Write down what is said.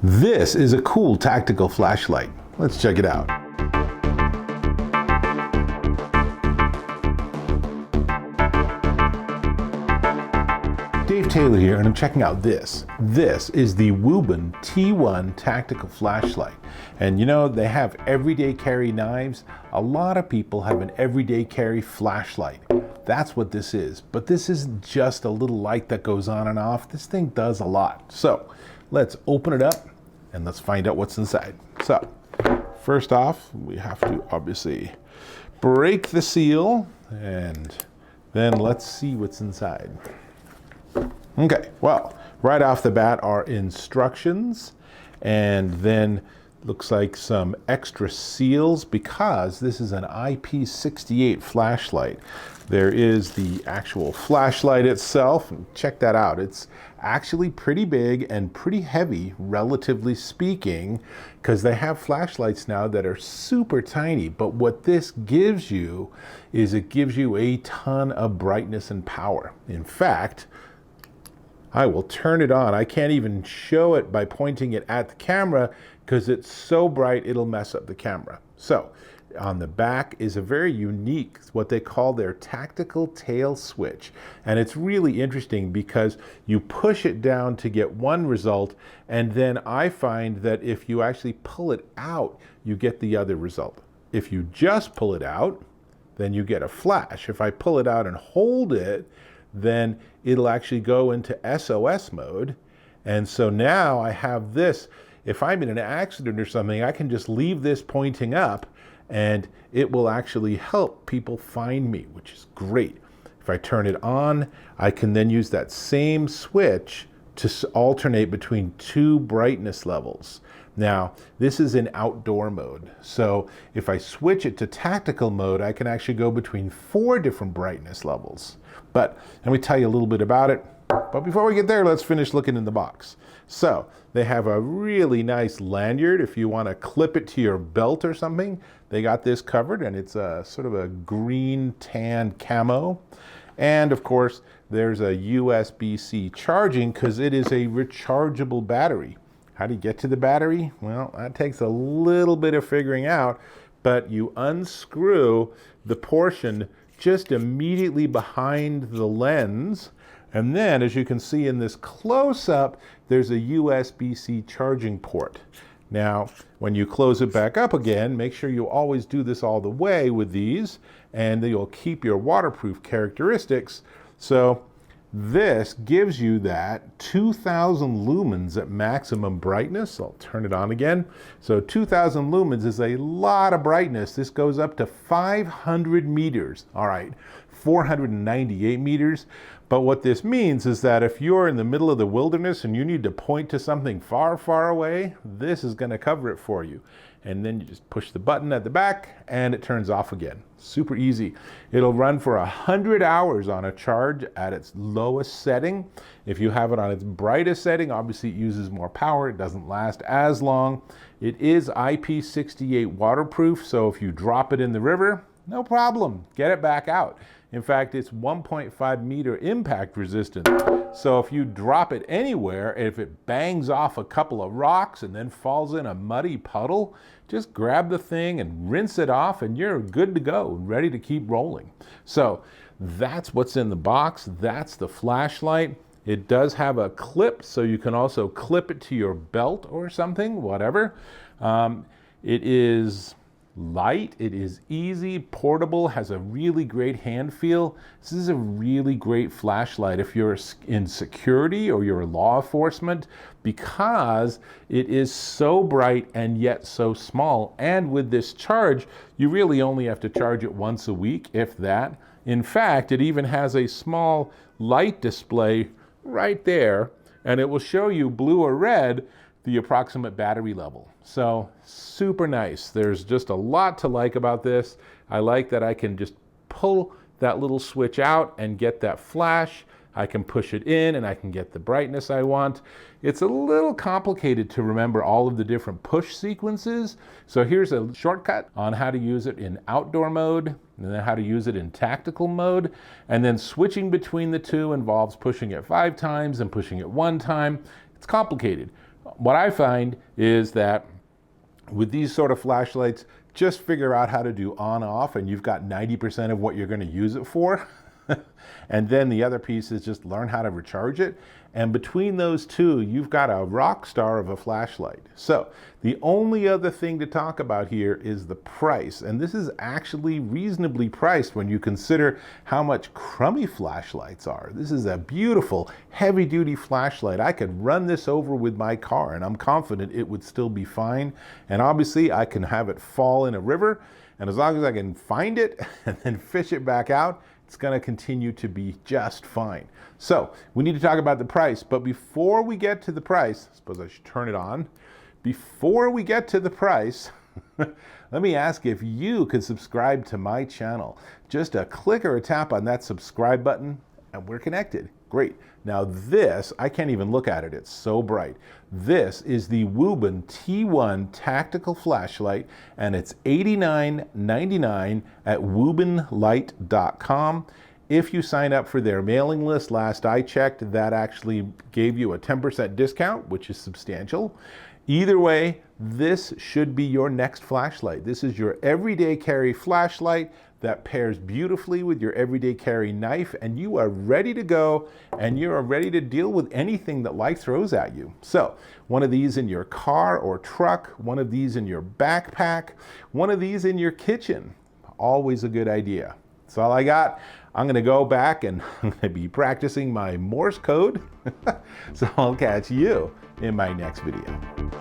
This is a cool tactical flashlight. Let's check it out. Dave Taylor here, and I'm checking out this. This is the Wuben T1 Tactical Flashlight. And you know, they have everyday carry knives. A lot of people have an everyday carry flashlight. That's what this is. But this isn't just a little light that goes on and off. This thing does a lot. So let's open it up and let's find out what's inside. So first off, we have to obviously break the seal, and then let's see what's inside. Okay, well, right off the bat are instructions, and then looks like some extra seals because this is an IP68 flashlight. There is the actual flashlight itself. Check that out. It's actually pretty big and pretty heavy, relatively speaking, because they have flashlights now that are super tiny. But what this gives you is it gives you a ton of brightness and power. In fact, I will turn it on. I can't even show it by pointing it at the camera because it's so bright it'll mess up the camera. So on the back is a very unique, what they call their tactical tail switch. And it's really interesting because you push it down to get one result, and then I find that if you actually pull it out, you get the other result. If you just pull it out, then you get a flash. If I pull it out and hold it, then it'll actually go into SOS mode. And so now I have this. If I'm in an accident or something, I can just leave this pointing up and it will actually help people find me, which is great. If I turn it on, I can then use that same switch to alternate between two brightness levels. Now, this is in outdoor mode. So if I switch it to tactical mode, I can actually go between 4 different brightness levels. But let me tell you a little bit about it. But before we get there, let's finish looking in the box. So they have a really nice lanyard. If you want to clip it to your belt or something, they got this covered, and it's a sort of a green tan camo. And of course, there's a USB-C charging because it is a rechargeable battery. How do you get to the battery? Well, that takes a little bit of figuring out, but you unscrew the portion just immediately behind the lens. And then, as you can see in this close-up, there's a USB-C charging port. Now, when you close it back up again, make sure you always do this all the way with these, and you'll keep your waterproof characteristics. So this gives you that 2,000 lumens at maximum brightness. I'll turn it on again. So 2,000 lumens is a lot of brightness. This goes up to 500 meters. All right, 498 meters. But what this means is that if you're in the middle of the wilderness and you need to point to something far, far away, this is going to cover it for you. And then you just push the button at the back and it turns off again. Super easy. It'll run for 100 hours on a charge at its lowest setting. If you have it on its brightest setting, obviously it uses more power. It doesn't last as long. It is IP68 waterproof, so if you drop it in the river, no problem. Get it back out. In fact, it's 1.5 meter impact resistant. So if you drop it anywhere, if it bangs off a couple of rocks and then falls in a muddy puddle, just grab the thing and rinse it off and you're good to go, ready to keep rolling. So that's what's in the box. That's the flashlight. It does have a clip, so you can also clip it to your belt or something, whatever. It is light, it is easy, portable, has a really great hand feel. This is a really great flashlight if you're in security or you're law enforcement, because it is so bright and yet so small. And with this charge, you really only have to charge it once a week, if that. In fact, it even has a small light display right there, and it will show you blue or red the approximate battery level. So super nice. There's just a lot to like about this. I like that I can just pull that little switch out and get that flash. I can push it in and I can get the brightness I want. It's a little complicated to remember all of the different push sequences. So here's a shortcut on how to use it in outdoor mode, and then how to use it in tactical mode. And then switching between the two involves pushing it 5 times and pushing it 1 time. It's complicated. what I find is that with these sort of flashlights, just figure out how to do on off and you've got 90% of what you're going to use it for. And then the other piece is just learn how to recharge it. And between those two, you've got a rock star of a flashlight. So the only other thing to talk about here is the price. And this is actually reasonably priced when you consider how much crummy flashlights are. This is a beautiful heavy duty flashlight. I could run this over with my car and I'm confident it would still be fine. And obviously I can have it fall in a river. And as long as I can find it and then fish it back out, it's going to continue to be just fine. So we need to talk about the price, but before we get to the price, I suppose I should turn it on. Before we get to the price, let me ask if you could subscribe to my channel. Just a click or a tap on that subscribe button and we're connected. Great. Now this, I can't even look at it. It's so bright. This is the Wuben T1 Tactical Flashlight and it's $89.99 at wubenlight.com. If you sign up for their mailing list, last I checked, that actually gave you a 10% discount, which is substantial. Either way, this should be your next flashlight. This is your everyday carry flashlight that pairs beautifully with your everyday carry knife, and you are ready to go and you are ready to deal with anything that life throws at you. So one of these in your car or truck, one of these in your backpack, one of these in your kitchen. Always a good idea. That's all I got. I'm going to go back and I'm going to be practicing my Morse code. So I'll catch you in my next video.